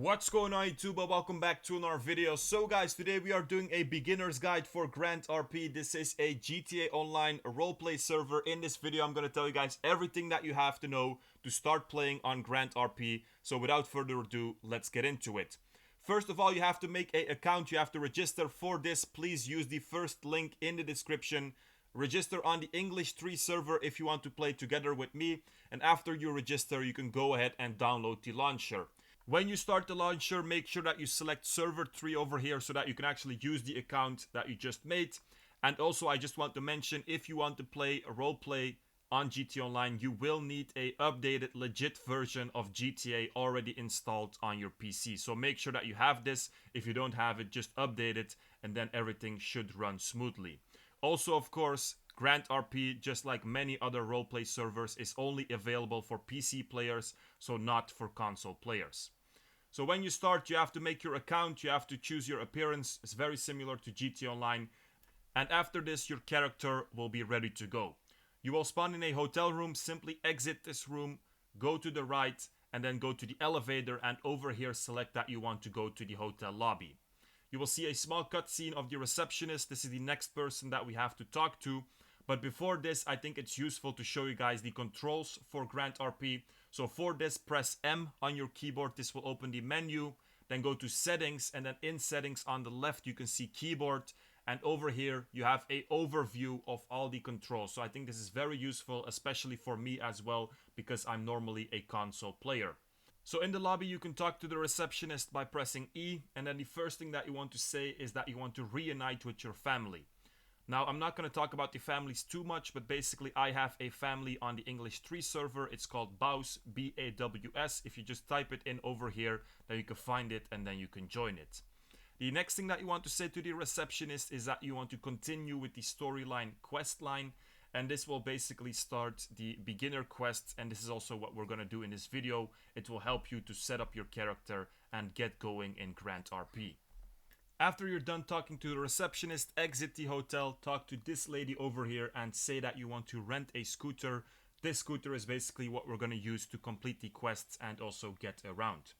What's going on YouTube? Welcome back to another video. So guys, today we are doing a beginner's guide for Grand RP. This is a GTA Online roleplay server. In this video I'm going to tell you guys everything that you have to know to start playing on Grand RP. So without further ado, let's get into it. First of all, you have to make an account. You have to register for this. Please use the first link in the description. Register on the English 3 server if you want to play together with me. And after you register, you can go ahead and download the launcher. When you start the launcher, make sure that you select server 3 over here so that you can actually use the account that you just made. And also, I just want to mention, if you want to play a roleplay on GTA Online, you will need a updated legit version of GTA already installed on your PC. So make sure that you have this. If you don't have it, just update it and then everything should run smoothly. Also, of course, Grand RP, just like many other roleplay servers, is only available for PC players, so not for console players. So when you start, you have to make your account, you have to choose your appearance. It's very similar to GTA Online. And after this, your character will be ready to go. You will spawn in a hotel room, simply exit this room, go to the right, and then go to the elevator, and over here select that you want to go to the hotel lobby. You will see a small cutscene of the receptionist. This is the next person that we have to talk to. But before this, I think it's useful to show you guys the controls for Grand RP. So for this, press M on your keyboard. This will open the menu. Then go to settings, and then in settings on the left you can see keyboard. And over here you have an overview of all the controls. So I think this is very useful, especially for me as well, because I'm normally a console player. So in the lobby you can talk to the receptionist by pressing E, and then the first thing that you want to say is that you want to reunite with your family. Now, I'm not going to talk about the families too much, but basically I have a family on the English 3 server. It's called BAWS, B-A-W-S. If you just type it in over here, then you can find it and then you can join it. The next thing that you want to say to the receptionist is that you want to continue with the storyline quest line. And this will basically start the beginner quests, and this is also what we're going to do in this video. It will help you to set up your character and get going in Grand RP. After you're done talking to the receptionist, exit the hotel, talk to this lady over here and say that you want to rent a scooter. This scooter is basically what we're going to use to complete the quests and also get around.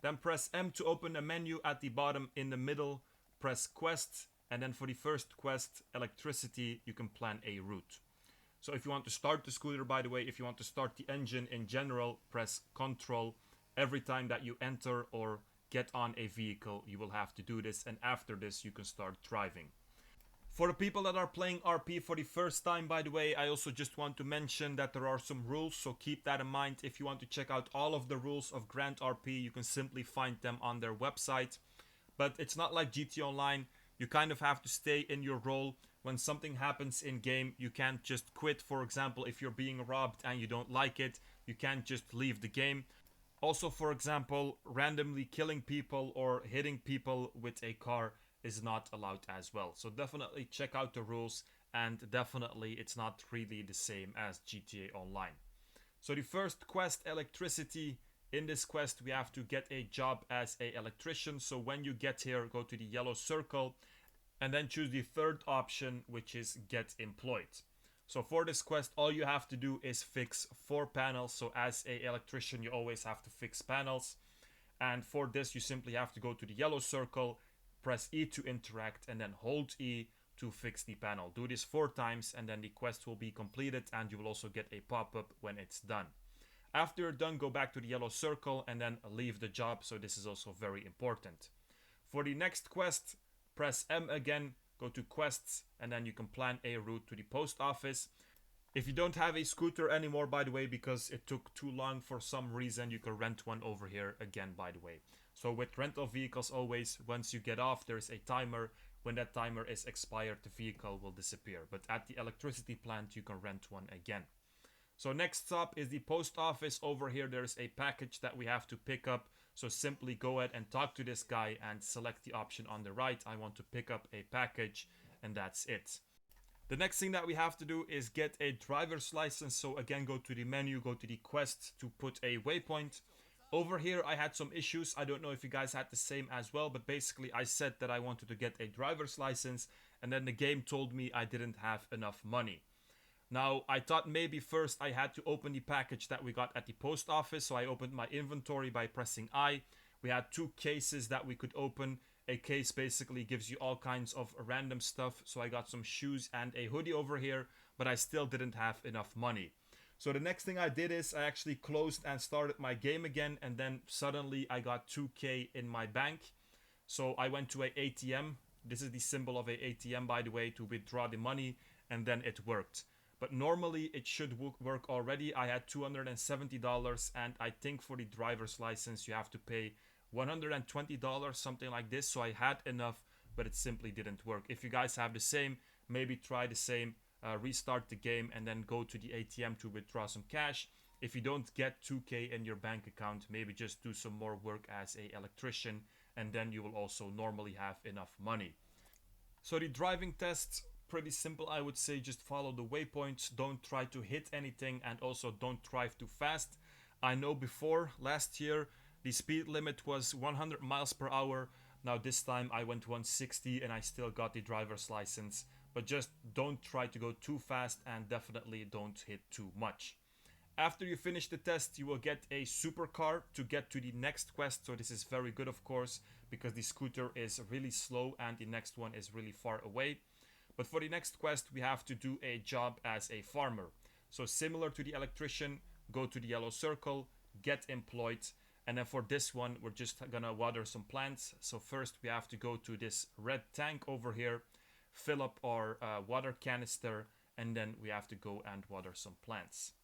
Then press M to open the menu at the bottom. In the middle, press quests, and then for the first quest, electricity, you can plan a route. So if you want to start the scooter, by the way, if you want to start the engine in general, press Ctrl. Every time that you enter or get on a vehicle, you will have to do this, and after this you can start driving. For the people that are playing RP for the first time, by the way, I also just want to mention that there are some rules, so keep that in mind. If you want to check out all of the rules of Grand RP, you can simply find them on their website. But it's not like GTA Online. You kind of have to stay in your role. When something happens in game, you can't just quit. For example, if you're being robbed and you don't like it, you can't just leave the game. Also, for example, randomly killing people or hitting people with a car is not allowed as well. So definitely check out the rules, and definitely it's not really the same as GTA Online. So the first quest, electricity. In this quest we have to get a job as an electrician. So when you get here, go to the yellow circle and then choose the third option, which is get employed. So for this quest, all you have to do is fix 4 panels. So as an electrician, you always have to fix panels. And for this, you simply have to go to the yellow circle, press E to interact, and then hold E to fix the panel. Do this 4 times, and then the quest will be completed, and you will also get a pop-up when it's done. After you're done, go back to the yellow circle, and then leave the job. So this is also very important. For the next quest, press M again. Go to quests, and then you can plan a route to the post office. If you don't have a scooter anymore, by the way, because it took too long for some reason, you can rent one over here again, by the way. So with rental vehicles, always, once you get off, there's a timer. When that timer is expired, the vehicle will disappear. But at the electricity plant, you can rent one again. So next stop is the post office. Over here, there's a package that we have to pick up. So simply go ahead and talk to this guy and select the option on the right. I want to pick up a package, and that's it. The next thing that we have to do is get a driver's license. So again, go to the menu, go to the quest to put a waypoint. Over here, I had some issues. I don't know if you guys had the same as well, but basically I said that I wanted to get a driver's license, and then the game told me I didn't have enough money. Now, I thought maybe first I had to open the package that we got at the post office, so I opened my inventory by pressing I. We had 2 cases that we could open. A case basically gives you all kinds of random stuff. So I got some shoes and a hoodie over here, but I still didn't have enough money. So the next thing I did is I actually closed and started my game again, and then suddenly I got 2k in my bank. So I went to a ATM. This is the symbol of a ATM, by the way, to withdraw the money, and then it worked. But normally it should work already. I had $270, and I think for the driver's license you have to pay $120, something like this. So I had enough, but it simply didn't work. If you guys have the same, maybe try the same. Restart the game and then go to the ATM to withdraw some cash. If you don't get 2k in your bank account, maybe just do some more work as an electrician, and then you will also normally have enough money. So the driving test, pretty simple, I would say. Just follow the waypoints, don't try to hit anything, and also don't drive too fast. I know before, last year, the speed limit was 100 miles per hour. Now this time I went 160 and I still got the driver's license. But just don't try to go too fast, and definitely don't hit too much. After you finish the test, you will get a supercar to get to the next quest. So this is very good, of course, because the scooter is really slow and the next one is really far away. But for the next quest, we have to do a job as a farmer. So similar to the electrician, go to the yellow circle, get employed. And then for this one, we're just gonna water some plants. So first we have to go to this red tank over here, fill up our water canister, and then we have to go and water some plants.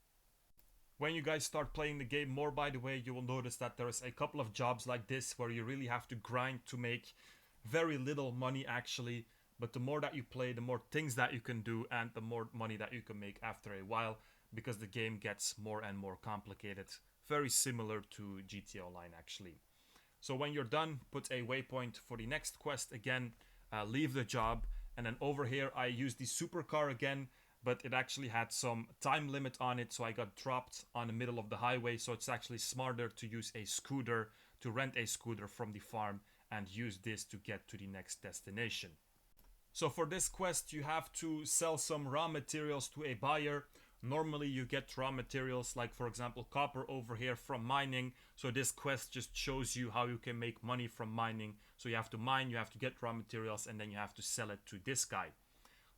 When you guys start playing the game more, by the way, you will notice that there's a couple of jobs like this where you really have to grind to make very little money actually. But the more that you play, the more things that you can do, and the more money that you can make after a while, because the game gets more and more complicated. Very similar to GTA Online actually. So when you're done, put a waypoint for the next quest again, leave the job. And then over here I used the supercar again, but it actually had some time limit on it, so I got dropped on the middle of the highway. So it's actually smarter to use a scooter, to rent a scooter from the farm and use this to get to the next destination. So for this quest you have to sell some raw materials to a buyer. Normally you get raw materials like, for example, copper over here from mining. So this quest just shows you how you can make money from mining. So you have to mine, you have to get raw materials, and then you have to sell it to this guy.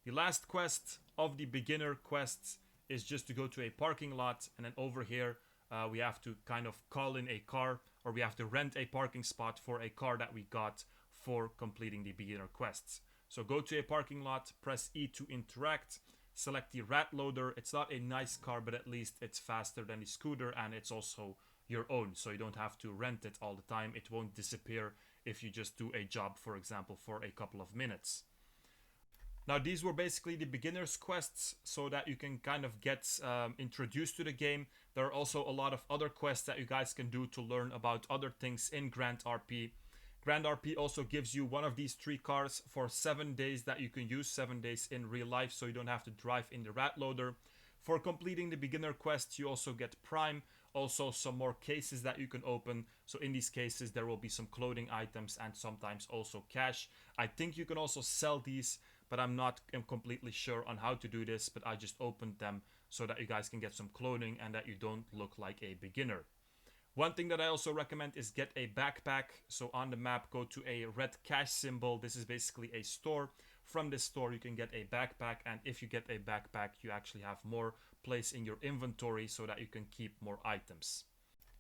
The last quest of the beginner quests is just to go to a parking lot, and then over here we have to kind of call in a car, or we have to rent a parking spot for a car that we got for completing the beginner quests. So go to a parking lot, press E to interact, select the rat loader. It's not a nice car, but at least it's faster than the scooter, and it's also your own, so you don't have to rent it all the time. It won't disappear if you just do a job, for example, for a couple of minutes. Now these were basically the beginners quests, so that you can kind of get introduced to the game. There are also a lot of other quests that you guys can do to learn about other things in Grand RP. Grand RP also gives you one of these 3 cars for 7 days that you can use, 7 days in real life, so you don't have to drive in the rat loader. For completing the beginner quests, you also get Prime, also some more cases that you can open. So in these cases, there will be some clothing items and sometimes also cash. I think you can also sell these, but I'm not completely sure on how to do this, but I just opened them so that you guys can get some clothing and that you don't look like a beginner. One thing that I also recommend is get a backpack. So on the map, go to a red cash symbol. This is basically a store. From this store, you can get a backpack. And if you get a backpack, you actually have more place in your inventory so that you can keep more items.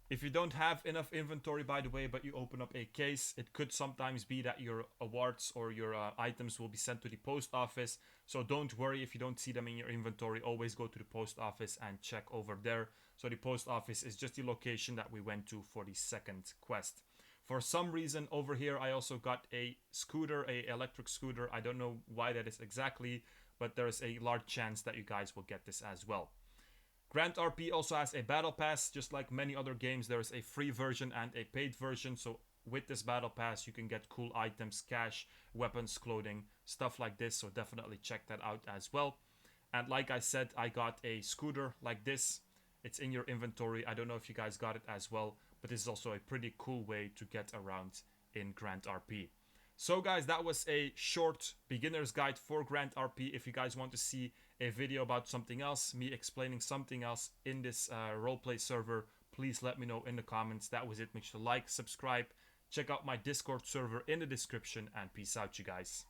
If you don't have enough inventory, by the way, but you open up a case, it could sometimes be that your awards or your items will be sent to the post office. So don't worry if you don't see them in your inventory. Always go to the post office and check over there. So the post office is just the location that we went to for the second quest. For some reason over here, I also got a scooter, a electric scooter. I don't know why that is exactly, but there is a large chance that you guys will get this as well. Grand RP also has a battle pass. Just like many other games, there is a free version and a paid version. So with this battle pass, you can get cool items, cash, weapons, clothing, stuff like this. So definitely check that out as well. And like I said, I got a scooter like this. It's in your inventory. I don't know if you guys got it as well, but this is also a pretty cool way to get around in Grand RP. So guys, that was a short beginner's guide for Grand RP. If you guys want to see a video about something else, me explaining something else in this roleplay server, please let me know in the comments. That was it. Make sure to like, subscribe, check out my Discord server in the description, and peace out, you guys.